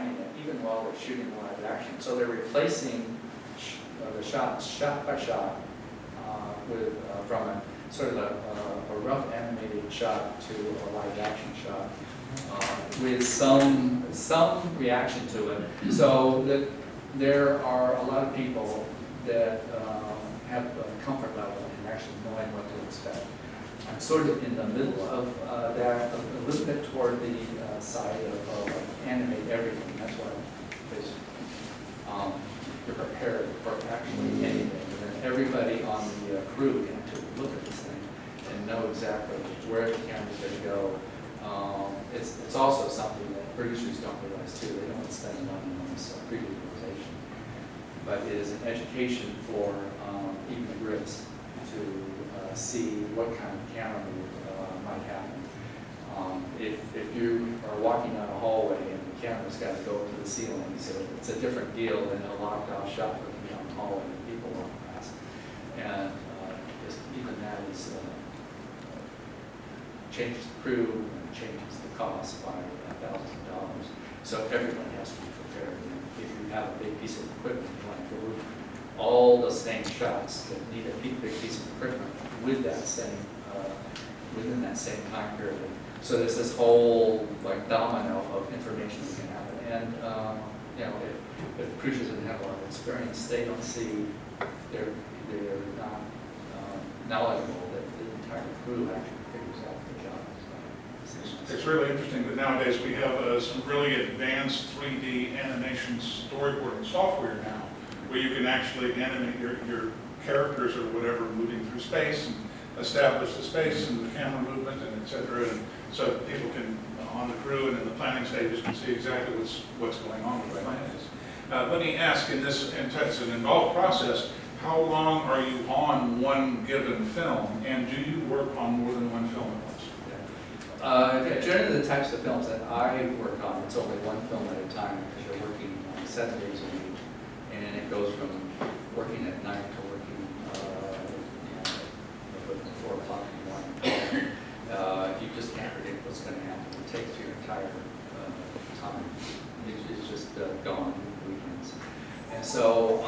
finding it even while they're shooting live action. So they're replacing the shots shot by shot with from a sort of a rough animated shot to a live action shot with some reaction to it. So that there are a lot of people that have a comfort level in actually knowing what to expect. I'm sort of in the middle of that, a little bit toward the side of like, animate everything. That's why you're prepared for actually anything. And then everybody on the crew can actually look at this thing and know exactly where the camera's going to go. It's also something that producers don't realize too. They don't spend money on this pre-visualization. But it is an education for even the grips to see what kind of camera move might happen. If you are walking down a hallway and the camera's got to go to the ceiling, so it's a different deal than a locked off shot looking down the hallway and people walk past. And just even that is changes the crew and changes the cost by thousands of dollars. So everyone has to be prepared. And if you have a big piece of equipment, you want to do all the same shots that need a big piece of equipment with that same within that same time period. So there's this whole like domino of information that can happen. And you know, if producers didn't have a lot of experience, they don't see they're not knowledgeable that the entire crew actually figures out the job. It's really interesting that nowadays we have some really advanced 3D animation storyboarding software now, where you can actually animate your characters or whatever moving through space and establish the space and the camera movement and et cetera. And so people can, on the crew and in the planning stages, can see exactly what's going on with the plans. Let me ask, it's an involved process, how long are you on one given film, and do you work on more than one film at once? Generally, the types of films that I work on, it's only one film at a time because you're working 7 days a week, and it goes from working at night to working 4 o'clock in the morning. You just can't predict what's going to happen. It takes your entire time. It's just gone weekends. And so,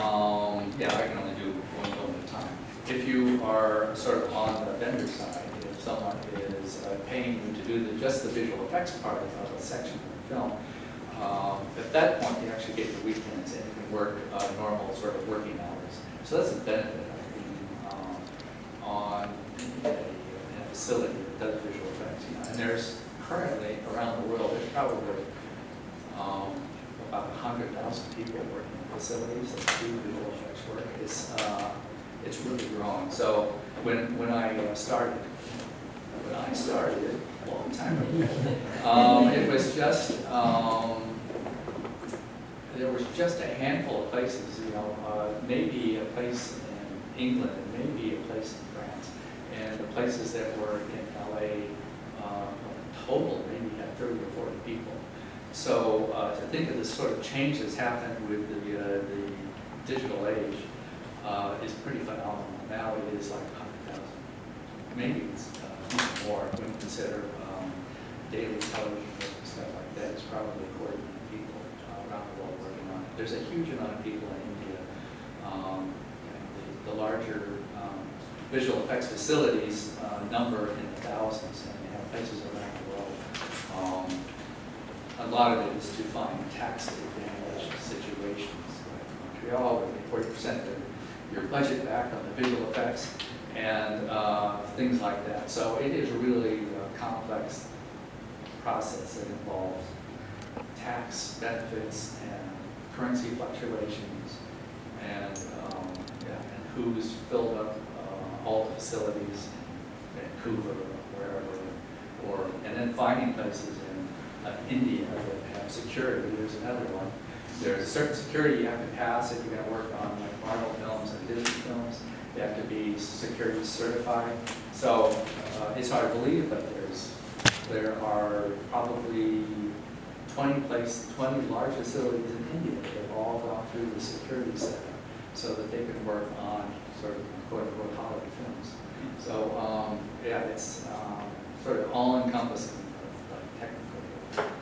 yeah, I can only do one film at a time. If you are sort of on the vendor side, if someone is paying you to do just the visual effects part of a section of the film, at that point you actually get your weekends and you can work normal sort of working hours. So that's a benefit of being on a facility that does visual effects. And there's currently around the world, there's probably about 100,000 people working in facilities that do visual effects work. It's really growing. So when I started a long time ago, it was just there was just a handful of places, maybe a place in England and maybe a place in France, and the places that were in LA total maybe had 30 or 40 people. So to think of this sort of change that's happened with the digital age is pretty phenomenal. Now it is like 100,000. Maybe it's even more when you consider daily television and stuff like that. It's probably 40 million people around the world working on it. There's a huge amount of people in India. The larger visual effects facilities number in the thousands, and they have places around the world. A lot of it is to find tax advantage situations. Like Montreal, where they 40% of your budget back on the visual effects and things like that. So it is really a complex process that involves tax benefits and currency fluctuations and who's filled up all the facilities in Vancouver or wherever, and then finding places in India that have security. There's another one. There's a certain security you have to pass if you're going to work on like Marvel films and Disney films. You have to be security certified. So it's hard to believe, but there are probably 20 large facilities in India that have all gone through the security setup so that they can work on sort of quote-unquote Hollywood films. So yeah, it's sort of all-encompassing of like technical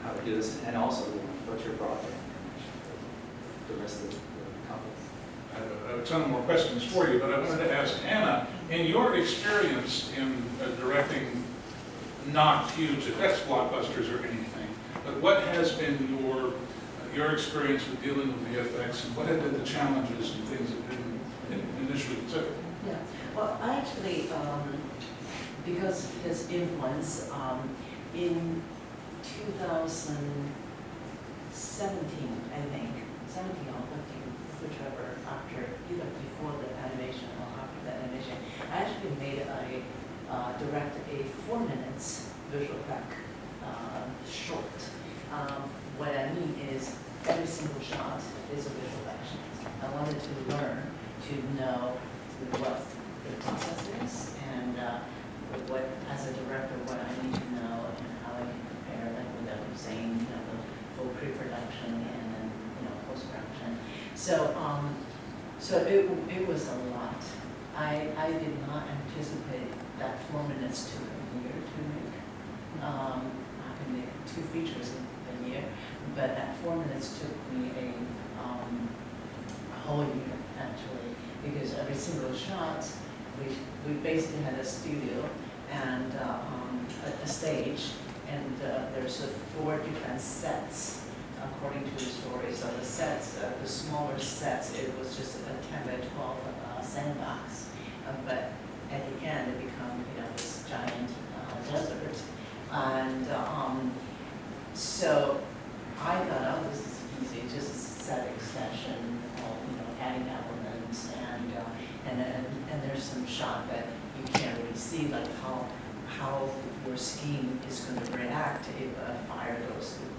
how to do this, and also, what's your broadband connection for the rest of the company? I have a ton more questions for you, but I wanted to ask Anna, in your experience in directing not huge effects blockbusters or anything, but what has been your experience with dealing with VFX, and what have been the challenges and things that didn't initially consider? Yeah, well, I actually, because of his influence, in 2017, I think, 17 or 15, whichever, after, either before the animation or after the animation, I actually made directed a 4 minutes visual effect short. What I mean is every single shot is a visual action. I wanted to learn to know what the process is and what, as a director, what I need to know and how I can prepare, like without saying, the full pre-production and then, post-production. So, it was a lot. I did not anticipate that 4 minutes took a year to make. I can make 2 features in a year, but that 4 minutes took me a whole year, actually, because every single shot, we basically had a studio and a stage, and there's 4 different sets according to the story. So the sets, the smaller sets, it was just a 10 by 12 sandbox, but at the end it become this giant desert, and so I thought, oh, this is easy, just set extension, adding elements, and there's some shot that you can't really see, like how your scheme is going to react if a fire goes through,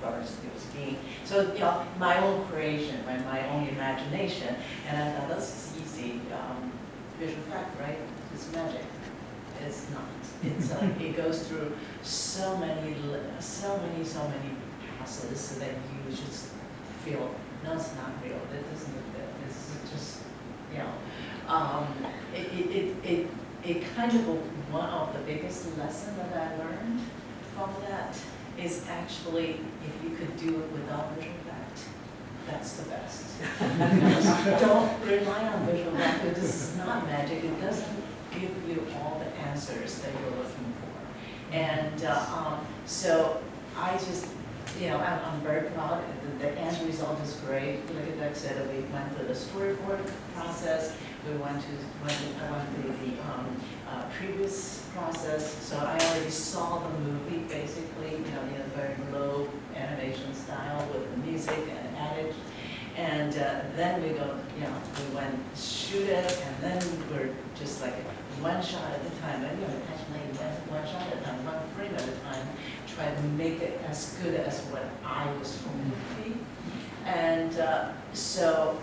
burns through your scheme. So my own creation, my own imagination, and I thought this is easy visual effect, right? It's magic. It's not. It's it goes through so many passes so that you just feel, no, it's not real. It doesn't look good. It's just, it kind of one of the biggest lessons that I learned from that is actually if you could do it without visual effect, that's the best. Don't rely on visual effect. This is not magic. It doesn't give you all the answers that you're looking for. And so I just, I'm very proud. The end result is great. Like I said, we went through the storyboard process. I went through the previous process. So I already saw the movie, basically, in a very low animation style with the music and adage. And then we go, we went shoot it, and then we're just like one shot at a time. And actually one shot at a time, one frame at a time, try to make it as good as what I was hoping to be. And so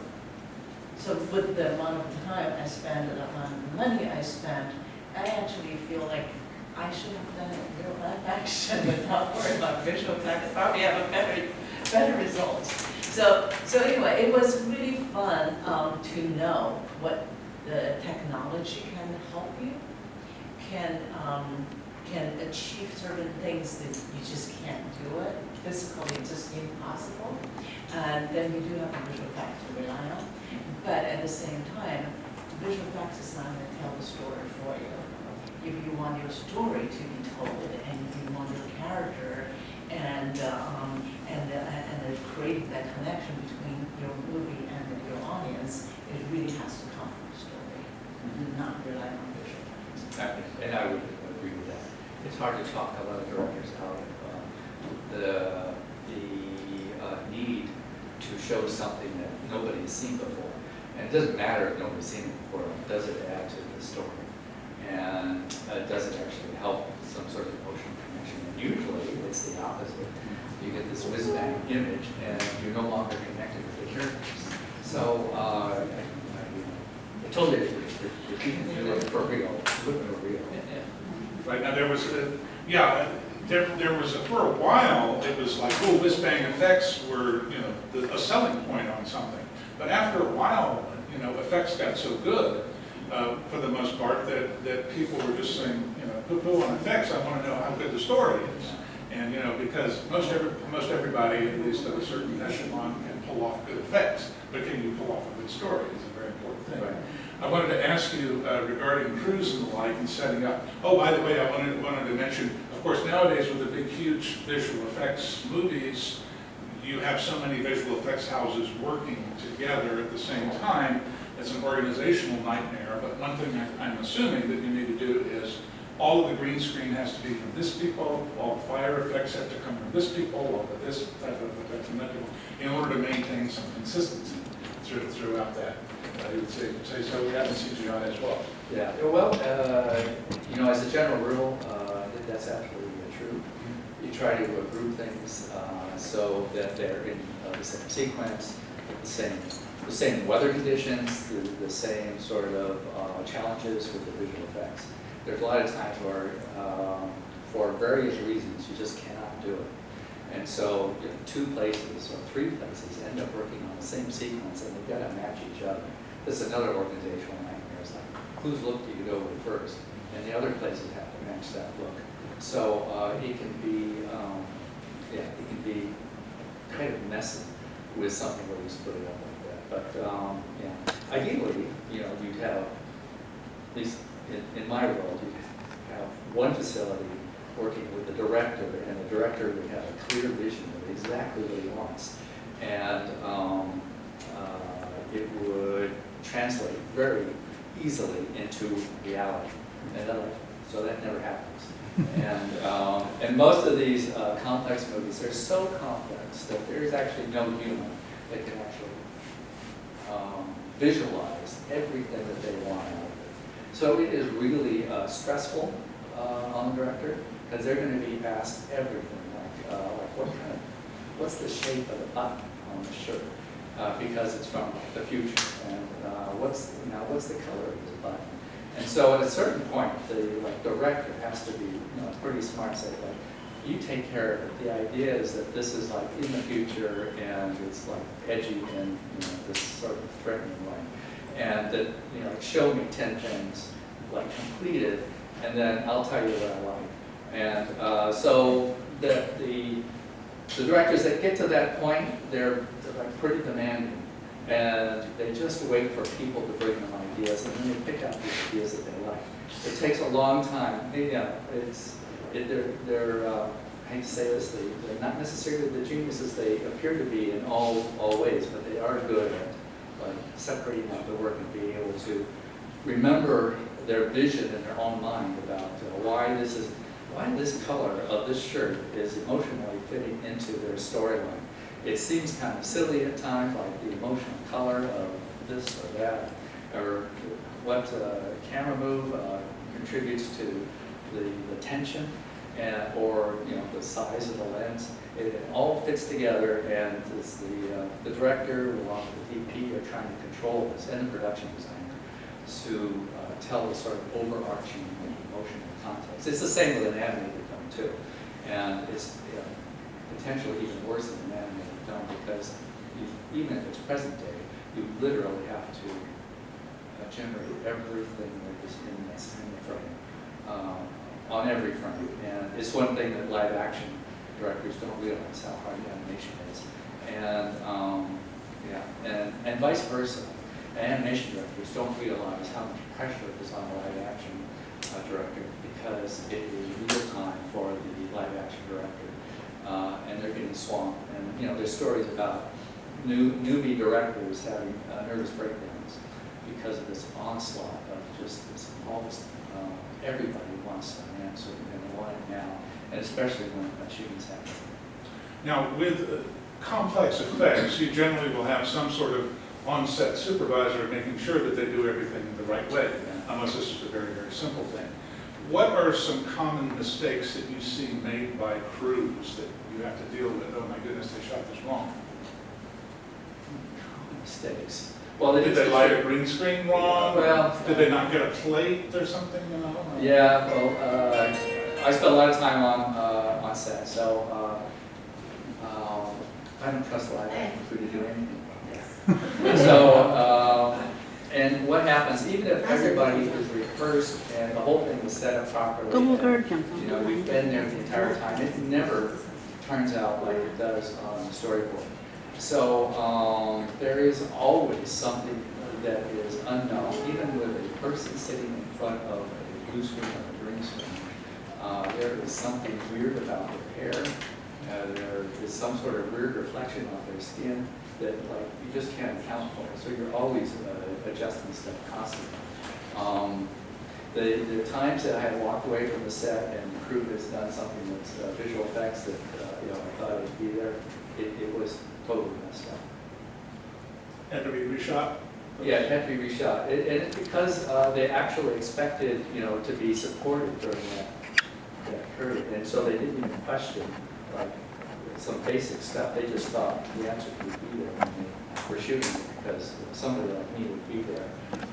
with the amount of time I spent and the amount of money I spent, I actually feel like I should have done it in real life action without worrying about visual effects. Probably have a better result. So anyway, it was really fun to know what the technology can help you, can achieve certain things that you just can't do it. Physically, it's just impossible. And then you do have a visual effect to rely on. But at the same time, visual effects is not going to tell the story for you. If you want your story to be told, and you want your character, and creating that connection between your movie and your audience, it really has to come from the story, not rely on visual effects. And I would agree with that. It's hard to talk a lot of directors out of the need to show something that nobody has seen before. And it doesn't matter if nobody's seen it before, does it add to the story? And does it actually help some sort of emotional connection? And usually it's the opposite. You get this whiz-bang image and you're no longer connected with the characters. So I totally agree. If you can do it for real, do it for real. Right, now there was, there was for a while, it was like, oh, whiz-bang effects were, a selling point on something. But after a while, effects got so good, for the most part, that people were just saying, poo-poo on effects, I want to know how good the story is. And, you know, because most everybody, at least of a certain echelon, can pull off good effects, but can you pull off a good story is a very important thing. Right. I wanted to ask you regarding crews and the like and setting up. Oh, by the way, I wanted to mention, of course, nowadays with the big, huge visual effects movies, you have so many visual effects houses working together at the same time. It's an organizational nightmare, but one thing I'm assuming that you need to do is all of the green screen has to be from this people, all the fire effects have to come from this people, all of this type of effects from that people, in order to maintain some consistency throughout that. I would say so. We have in CGI as well. Yeah, well, you know, as a general rule, that's absolutely true. You try to group things so that they're in the same sequence, the same weather conditions, the same sort of challenges with the visual effects. There's a lot of times where, for various reasons, you just cannot do it. And so, you know, 2 places or 3 places end up working on the same sequence, and they've got to match each other. This is another organizational nightmare. It's like, whose look do you go with first? And the other places have to match that look. So it can be, yeah, it can be kind of messy with something where you split it up like that. But yeah, ideally, you know, you'd have, at least in my world, you'd have one facility working with the director, and the director would have a clear vision of exactly what he wants. And it would translate very easily into reality. So that never happens. And most of these complex movies, they're so complex that there's actually no human that can actually visualize everything that they want out of it. So it is really stressful on the director, because they're going to be asked everything, like what's the shape of the button on the shirt, because it's from the future, and what's the color of this button. And so at a certain point, the director has to be, you know, pretty smart, say, like, you take care of it. The idea is that this is like in the future, and it's like edgy in, you know, this sort of threatening way, and that, you know, like, show me 10 things like completed, and then I'll tell you what I like. And so the directors that get to that point, they're like pretty demanding. And they just wait for people to bring them ideas, and then they pick out the ideas that they like. It takes a long time. Yeah, I hate to say this, they're not necessarily the geniuses they appear to be in all ways, but they are good at like separating out the work and being able to remember their vision in their own mind about why this color of this shirt is emotionally fitting into their storyline. It seems kind of silly at times, like the emotional color of this or that, or what camera move contributes to the tension, or, you know, the size of the lens. It all fits together, and the director along with the DP are trying to control this, and the production designer, to tell the sort of overarching emotional context. It's the same with an animated film too, and it's, you know, potentially even worse than an animated film, because even if it's present day, you literally have to generate everything that is in the frame, on every frame. And it's one thing that live action directors don't realize how hard animation is, and vice versa. Animation directors don't realize how much pressure is on a live action director, because it is real time for the live action director. And they're getting swamped. And, you know, there's stories about newbie directors having nervous breakdowns because of this onslaught of just everybody wants an answer, and they want it now, and especially when shooting's happening. Now, with complex effects, you generally will have some sort of on-set supervisor making sure that they do everything the right way, unless this is a very, very simple thing. What are some common mistakes that you see made by crews that you have to deal with? Oh my goodness, they shot this wrong. Mistakes. Well, did they light a green screen wrong? Well, did they not get a plate or something? You know? Yeah. Well, I spent a lot of time on set, so I don't trust live action crew to do anything. So, and what happens? Even if everybody is first, and the whole thing was set up properly. Double and, guard you know, we've been there the entire time. It never turns out like it does on the storyboard. So there is always something that is unknown, even with a person sitting in front of a blue screen or a green screen. There is something weird about their hair. There is some sort of weird reflection on their skin that like you just can't account for. So you're always adjusting stuff constantly. The times that I have walked away from the set and the crew has done something that's visual effects that you know, I thought would be there, it was totally messed up. Had to be reshot? Yeah, it had to be reshot. And it's because they actually expected, you know, to be supported during that period. And so they didn't even question, like, some basic stuff. They just thought the answer would be there when they were shooting it because somebody like me would be there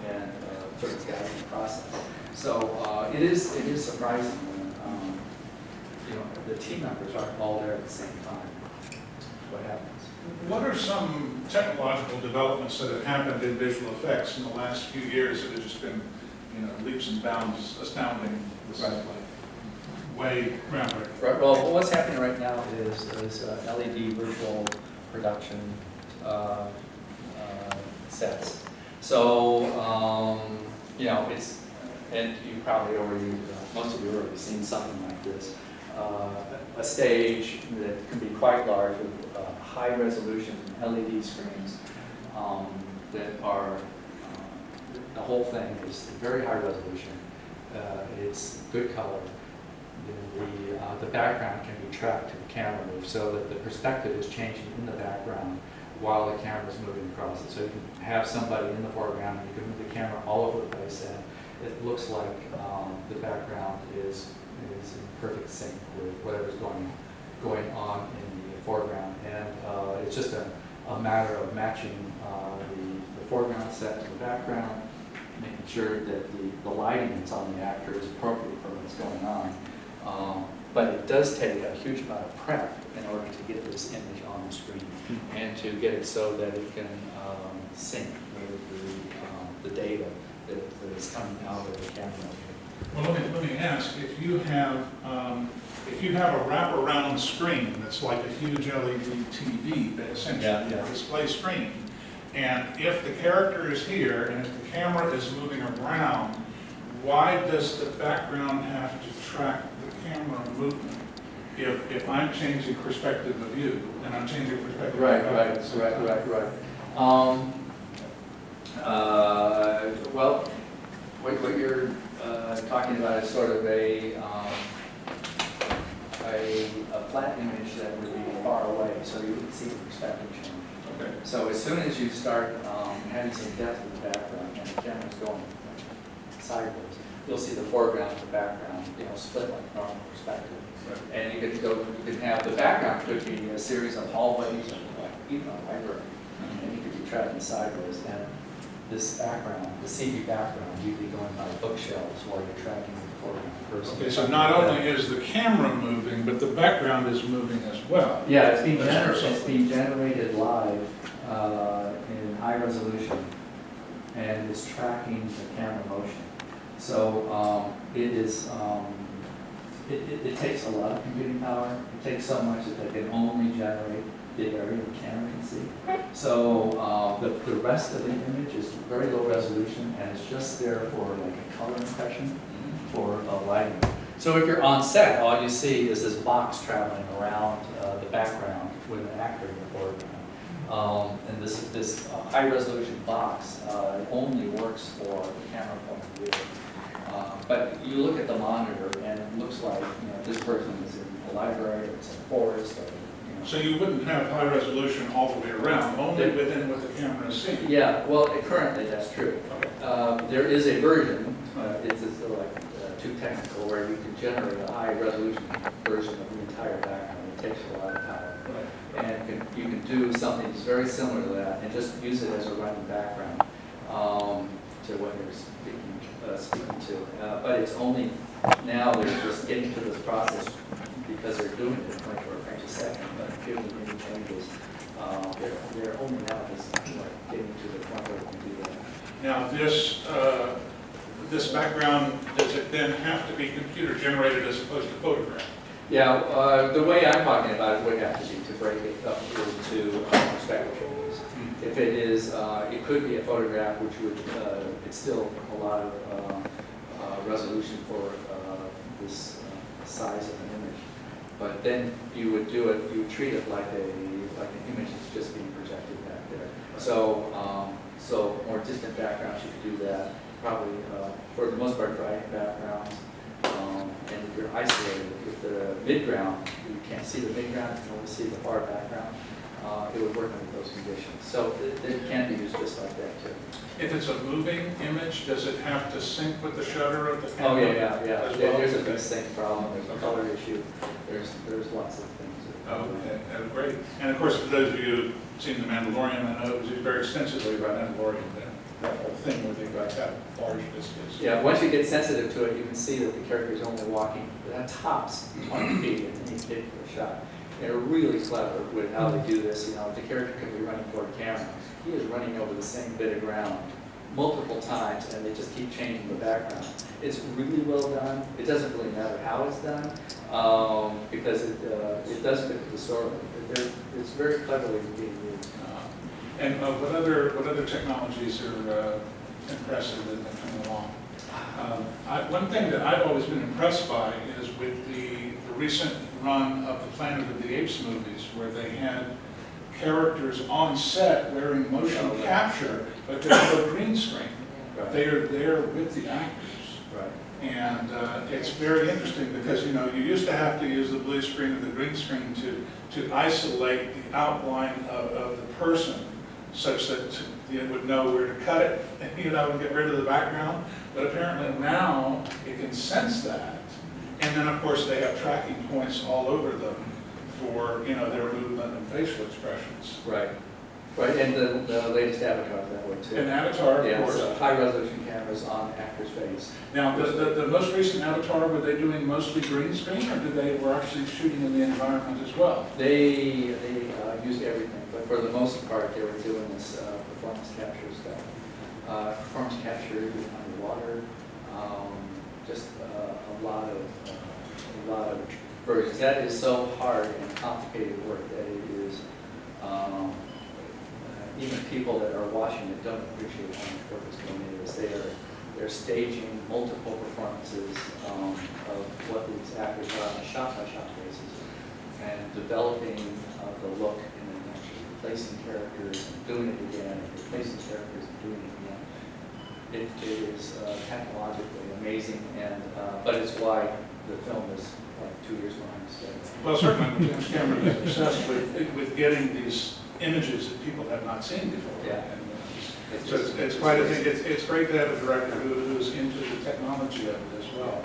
and sort of guide the process. So it is surprising when, you know, the team members aren't all there at the same time. What happens? What are some technological developments that have happened in visual effects in the last few years that have just been, you know, leaps and bounds, astounding, way groundbreaking? Right, well, what's happening right now is LED virtual production sets. So, you know, it's, and you probably already, most of you have already seen something like this. A stage that can be quite large with high resolution LED screens that are, the whole thing is very high resolution. It's good color. The background can be tracked to the camera move so that the perspective is changing in the background while the camera is moving across it. So you can have somebody in the foreground and you can move the camera all over the place and it looks like the background is in perfect sync with whatever's going on in the foreground. And it's just a matter of matching the foreground set to the background, making sure that the lighting that's on the actor is appropriate for what's going on. But it does take a huge amount of prep in order to get this image on the screen and to get it so that it can sync with the data that is coming out of the camera. Well, let me ask, if you have a wraparound screen that's like a huge LED TV, but essentially a display screen, and if the character is here and if the camera is moving around, why does the background have to track the camera movement? If I'm changing perspective of view and I'm changing perspective Right. Well, what you're talking about is sort of a flat image that would be far away, so you would see the perspective change. Okay. So as soon as you start having some depth in the background and the camera's going sideways, you'll see the foreground and the background, you know, split like normal perspective. Right. And you could have the background could be a series of hallways or like even a library, and you could be tracking sideways. And this background, the CG background, you'd be going by bookshelves while you're tracking the foreground person. Okay, so not only is the camera moving, but the background is moving as well. Yeah, it's being generated live in high resolution, and it's tracking the camera motion. So it is. It takes a lot of computing power. It takes so much that they can only generate the area the camera can see. So the rest of the image is very low resolution, and it's just there for like a color impression for lighting. So if you're on set, all you see is this box traveling around the background with an actor in the foreground. And this high resolution box only works for the camera point of view. But you look at the monitor and it looks like, you know, this person is in a library or it's in a forest or, you know. So you wouldn't have high resolution all the way around, only within what the camera is seeing. Yeah, well, currently that's true. There is a version, it's like too technical, where you can generate a high resolution version of the entire background. It takes a lot of power. Right. And you can do something that's very similar to that and just use it as a running background to what you're speaking to. But it's only now they're just getting to this process because they're doing it in 24 frames a second. But if you any changes, they're only now just like getting to the point where they can do that. Now this background, does it then have to be computer generated as opposed to photograph? Yeah, the way I'm talking about it would have to be to break it up into perspective images. If it is, it could be a photograph, which would, it's still a lot of resolution for this size of an image. But then you would do it, you would treat it like an image that's just being projected back there. So, so more distant backgrounds, you could do that. Probably, for the most part, dry backgrounds. And if you're isolated, if the midground, you can't see the midground, you can only see the far background, it would work under those conditions. So it can be used just like that too. If it's a moving image, does it have to sync with the shutter of the Oh, camera? yeah. as well? There's a big sync problem, there's a color issue, there's lots of things. Okay, great. And of course, for those of you who've seen The Mandalorian, I know it was very extensively about Mandalorian, that whole thing where they got that large vistas. Yeah, once you get sensitive to it, you can see that the character is only walking at tops 20 feet in any particular shot. They're really clever with how they do this. You know, the character could be running toward camera. He is running over the same bit of ground multiple times, and they just keep changing the background. It's really well done. It doesn't really matter how it's done, because it does fit the story. It's very cleverly being used. And what other technologies are impressive that come along? One thing that I've always been impressed by is with the recent run of the Planet of the Apes movies, where they had characters on set wearing motion capture, but there's no green screen. Right. They are there with the actors. Right. And it's very interesting because, you know, you used to have to use the blue screen or the green screen to isolate the outline of the person such that you would know where to cut it, you know, and get rid of the background. But apparently now it can sense that. And then, of course, they have tracking points all over them for, you know, their movement and facial expressions. Right. Right, and the latest Avatar that way too. And Avatar, Yeah, of course. it's high resolution cameras on actors' face. Now, the most recent Avatar, were they doing mostly green screen, or were actually shooting in the environment as well? They used everything, but for the most part, they were doing this performance capture stuff. Performance capture underwater, just a lot of versions. That is so hard and complicated work that it is. Even people that are watching it don't appreciate how much work is going into this. They're staging multiple performances of what these actors are on a shot-by-shot basis, and developing the look, and then actually replacing characters and doing it again, and replacing characters and doing it again. It is technologically amazing, and but it's why the film is like 2 years behind schedule. Well, certainly, James Cameron is obsessed with getting these images that people have not seen before. Yeah. And, so it's quite a thing. It's great to have a director who's into the technology of it as well.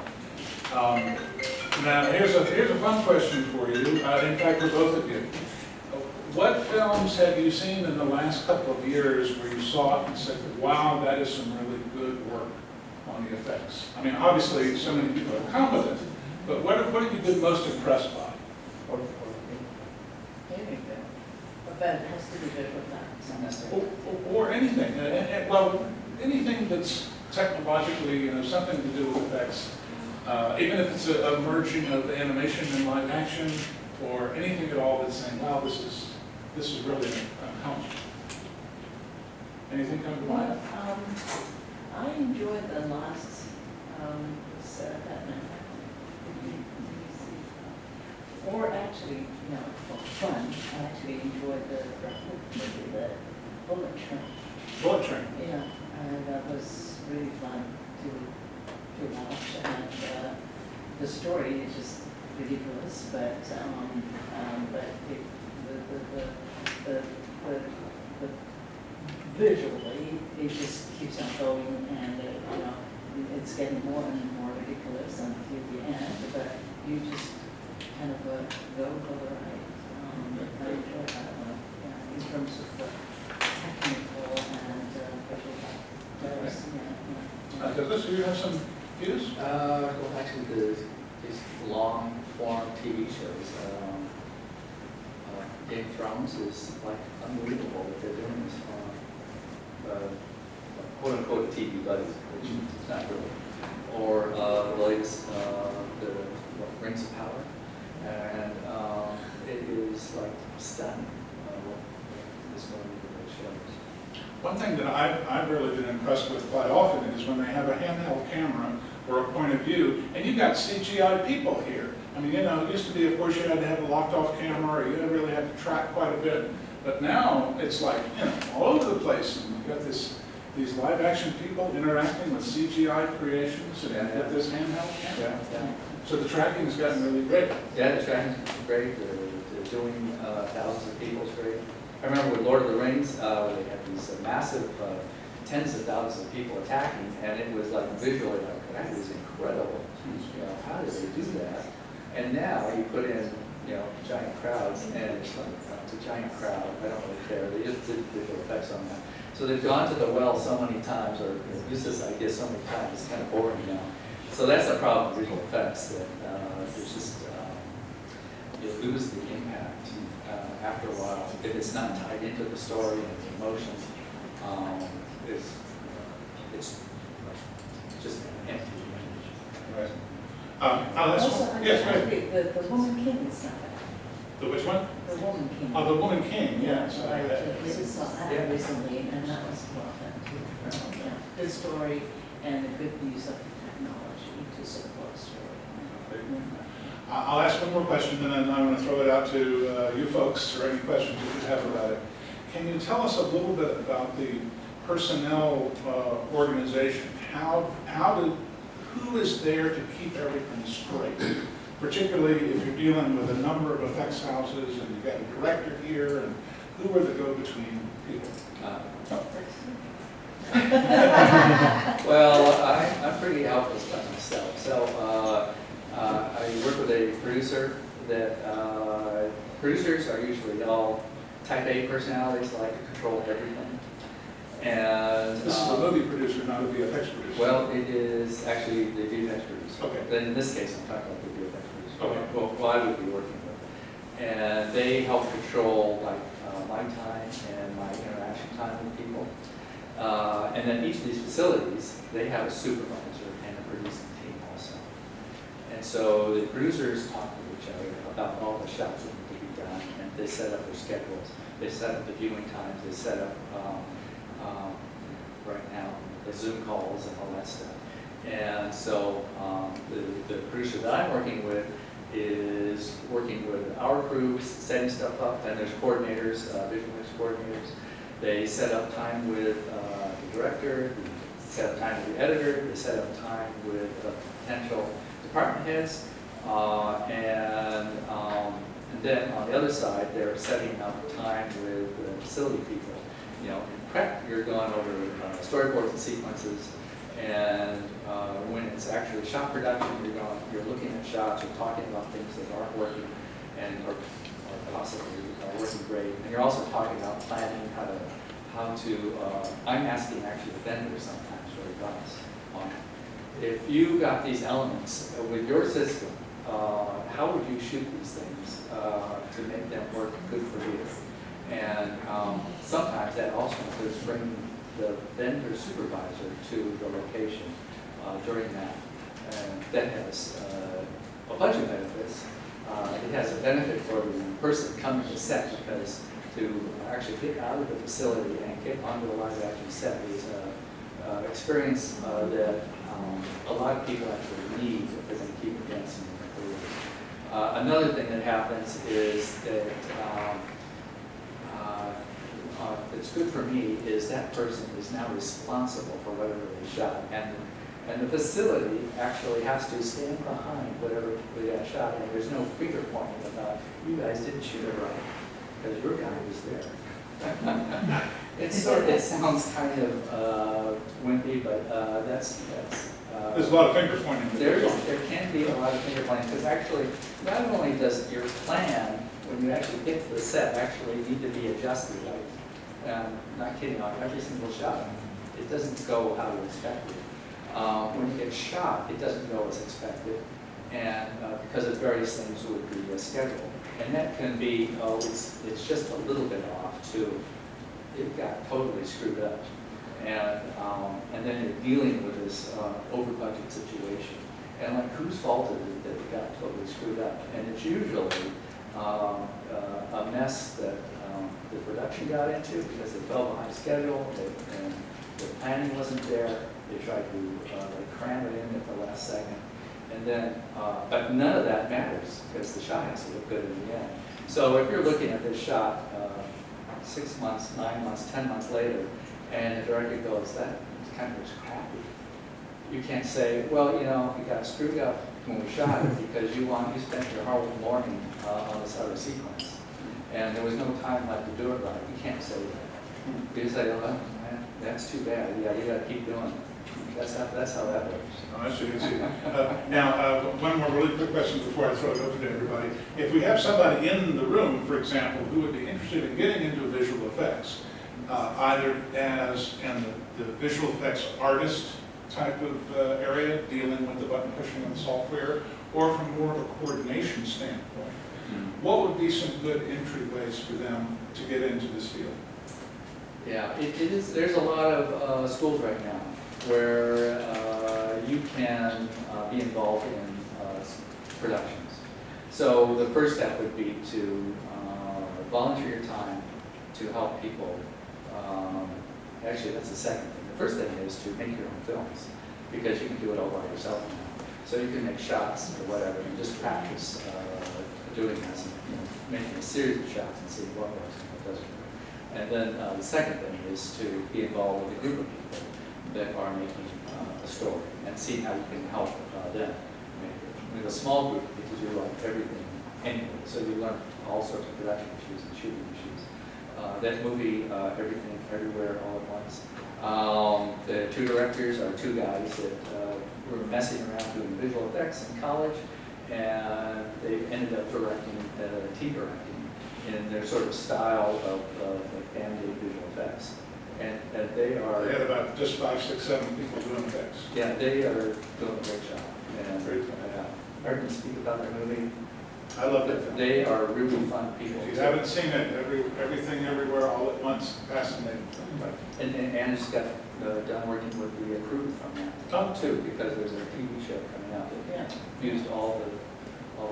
Now, here's a fun question for you. In fact, for both of you. What films have you seen in the last couple of years where you saw it and said, wow, that is some really good work on the effects? I mean, obviously, so many people are competent, but what have you been most impressed by? Anything. But it has to be visual effects. Or anything. Well, anything that's technologically, you know, something to do with effects. Even if it's a merging of animation and live action, or anything at all that's saying, wow, this is really helpful. Anything come to mind? I enjoyed the last Batman. Or actually, you know, for fun, I actually enjoyed the Bullet Train. Bullet Train. Yeah, and that was really fun to watch. And the story is just ridiculous, but the visually it just keeps on going, and you know it's getting more and more ridiculous until the end. But you just kind of go for the ride. I enjoy that one, yeah, in terms of the technical and visual effects. Douglas, do you have some views? Go back to these long-form TV shows. Game of Thrones is like unbelievable that they're doing this quote unquote TV buddies, which is not really. Or the latest, Rings of Power. And it is like stunning what this movie shows. One thing that I've really been impressed with quite often is when they have a handheld camera or a point of view, and you've got CGI people here. I mean, you know, it used to be, of course, you had to have a locked-off camera, or you really had to track quite a bit. But now it's like, you know, all over the place. And you've got these live-action people interacting with CGI creations and with this handheld camera. Yeah. So the tracking has gotten really great. Yeah, the tracking's great. They're doing thousands of people's great. I remember with Lord of the Rings, they had these massive tens of thousands of people attacking, and it was like visually like, that is incredible. You know, how did they do that? And now you put in, you know, giant crowds, and it's like, it's a giant crowd. I don't really care. They just did visual effects on that. So they've gone to the well so many times, or used this idea so many times, it's kind of boring now. So that's the problem with visual effects, that there's just, you lose the impact after a while. If it's not tied into the story and the emotion, it's just empty. Right. That's Also, one. I Yes, just go ahead. agree, the Woman King is not bad. The which one? The Woman King. Oh, the Woman King, yes. So I just saw Yeah. that recently, and that was well done too. Yeah, good story and a good use of the technology to support story. I'll ask one more question, and then I'm going to throw it out to you folks for any questions you could have about it. Can you tell us a little bit about the personnel organization? Who is there to keep everything straight? Particularly if you're dealing with a number of effects houses and you've got a director here, and who are the go-between people? Well, I'm pretty helpless by myself. So I work with a producer that, producers are usually all type A personalities, like to control everything. And This is a movie producer, not a VFX producer. well, it is actually the VFX producer. Okay. Then in this case, I'm talking about the VFX producer. Okay. Well, I would be working with. And they help control like my time and my interaction time with people. And then each of these facilities, they have a supervisor and a producing team also. And so the producers talk to each other about all the shots that need to be done, and they set up their schedules. They set up the viewing times. They set up right now the Zoom calls and all that stuff. And so the producer that I'm working with is working with our crews, setting stuff up, and there's coordinators, visual effects coordinators. They set up time with the director, they set up time with the editor, they set up time with potential department heads, and then on the other side, they're setting up time with the facility people. You know, in prep, you're going over storyboards and sequences, and when it's actually shot production, you're looking at shots, you're talking about things that aren't working and are possibly working great. And you're also talking about planning how to I'm asking actually the vendors sometimes for advice on if you got these elements with your system, how would you shoot these things to make them work good for you? And sometimes that also includes bringing the vendor supervisor to the location during that. And that has a bunch of benefits. It has a benefit for the person coming to set, because to actually get out of the facility and get onto the live action set is an experience that a lot of people actually need if they're going to keep advancing in their career. Another thing that happens is that it's good for me is that person is now responsible for whatever they shot, and the facility actually has to stand behind whatever they got shot, and there's no finger pointing about you guys didn't shoot it right because your guy was there. It sounds kind of wimpy, but that's There's a lot of finger pointing. there can be a lot of finger pointing, because actually not only does your plan when you actually get to the set actually need to be adjusted, like not kidding, on every single shot, it doesn't go how you expected. When you get shot, it doesn't go as expected, and because of various things with the schedule. And that can be, it's just a little bit off too. It got totally screwed up. And then you're dealing with this over budget situation. And like, whose fault is it that it got totally screwed up? And it's usually a mess that the production got into because they fell behind schedule, and the planning wasn't there. They tried to cram it in at the last second. And then, but none of that matters because the shot has to look good in the end. So if you're looking at this shot 6 months, 9 months, 10 months later, and the director goes, that kind of looks crappy, you can't say, well, you know, we got screwed up when we shot it because you spent your whole morning on this other sequence, and there was no time left to do it right. You can't say that. You say, oh, man, that's too bad. Yeah, you got to keep doing it. That's how that works. Oh, I see. Now, one more really quick question before I throw it over to everybody. If we have somebody in the room, for example, who would be interested in getting into visual effects, either as in the visual effects artist type of area, dealing with the button pushing on the software, or from more of a coordination standpoint, what would be some good entryways for them to get into this field? Yeah, it is. There's a lot of schools right now where you can be involved in productions. So the first step would be to volunteer your time to help people. Actually, that's the second thing. The first thing is to make your own films, because you can do it all by yourself now. So you can make shots or whatever and just practice doing this, and, you know, making a series of shots and see what works and what doesn't work. And then the second thing is to be involved with a group of people that are making a story and see how you can help them make it. With a small group, you get to do like everything anyway, so you learn all sorts of production issues and shooting issues. That movie, Everything Everywhere All at Once. The two directors are two guys that were messing around doing visual effects in college, and they ended up directing, team directing, in their sort of style of like animated visual effects. And they are... They had about just 5, 6, 7 people doing effects. Yeah, they are doing a great job. And Great. I heard them speak about their movie. I love that film. They are really fun people. If you haven't seen it, Everything Everywhere All at Once, fascinating film. Right. And Anna's got done working with the crew from that too, because there's a TV show coming out that used all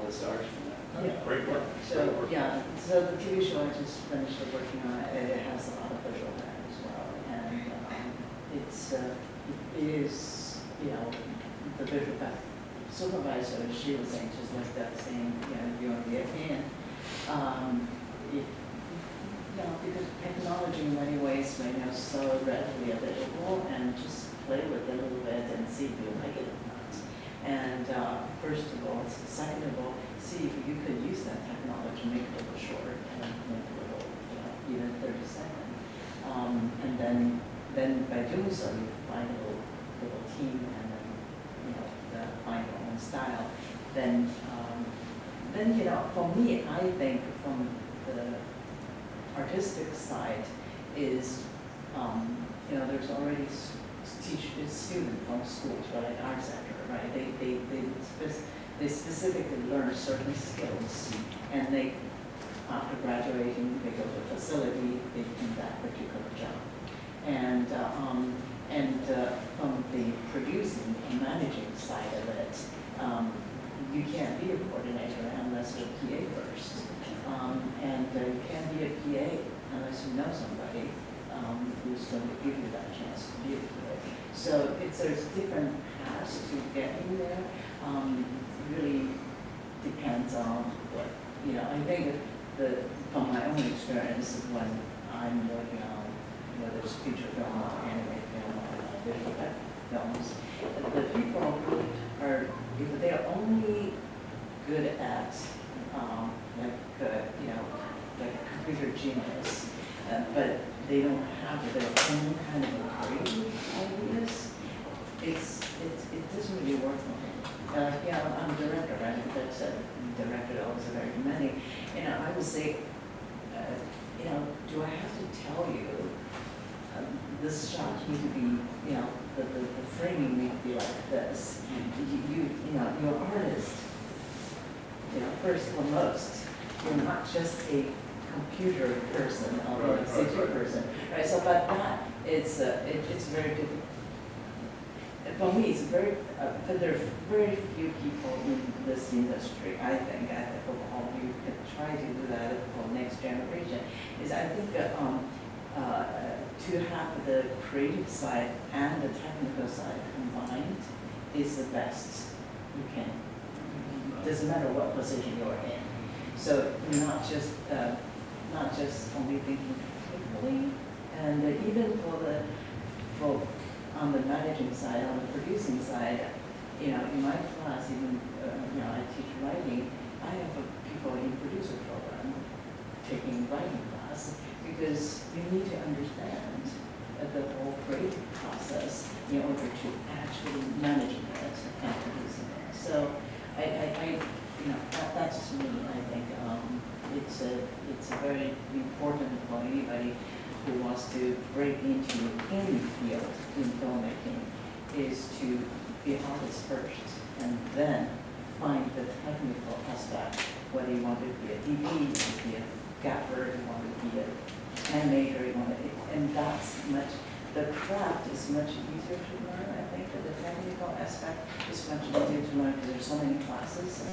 the stars from that. Yeah. Great work. So, yeah, so the TV show I just finished working on, it has a lot of visual effects as well. And it is, you know, the visual effect supervisor, she was anxious like that, saying, you know, you're on the end. You know, because technology in many ways right now is so readily available, and just play with it a little bit and see if you like it or not. And first of all, second of all, see if you could use that technology, make it a little short and make it a little, you know, even 30 seconds. And then by doing so, you find a little team, and then, you know, find your own style. Then you know, for me, I think from the artistic side is, you know, there's already students from schools, right, art center, right? They specifically learn certain skills, and they, after graduating, they go to a facility, they do that particular job. And from the producing and managing side of it, you can't be a coordinator unless you're a PA first. And you can't be a PA unless you know somebody who's going to give you that chance to be a PA. So there's different paths to getting there. It really depends on what, you know, I think from my own experience, when I'm working on, whether it's feature film or animated film or visual effect films, the people who are, if they're only good at, you know, like a computer genius, but they don't have their own kind of creative ideas, it doesn't really work for me. Yeah, I'm a director, right? That's a director, always a very many. You know, I would say, you know, do I have to tell you this shot needs to be, you know, the framing needs to be like this. You know, you're an artist, you know, first and foremost. You're not just a computer person, or a Right, CG right. person, right? So, but that, it's very difficult. For me, it's very, but there are very few people in this industry, I think, for all you can try to do that for next generation, is I think to have the creative side and the technical side combined is the best you can. Doesn't matter what position you're in. So not just only thinking technically, and even for on the managing side, on the producing side, in my class, even, I teach writing, I have people in producer program taking writing class, because you need to understand the whole creative process in order to actually manage it and producing it. So that's just me, I think, it's very important for anybody who wants to break into any field in filmmaking, is to be honest first, and then find the technical aspect, whether you want to be a DP, you want to be a gaffer, you want to be an animator, and the craft is much easier to learn, I think, but the technical aspect is much easier to learn, because there's so many classes.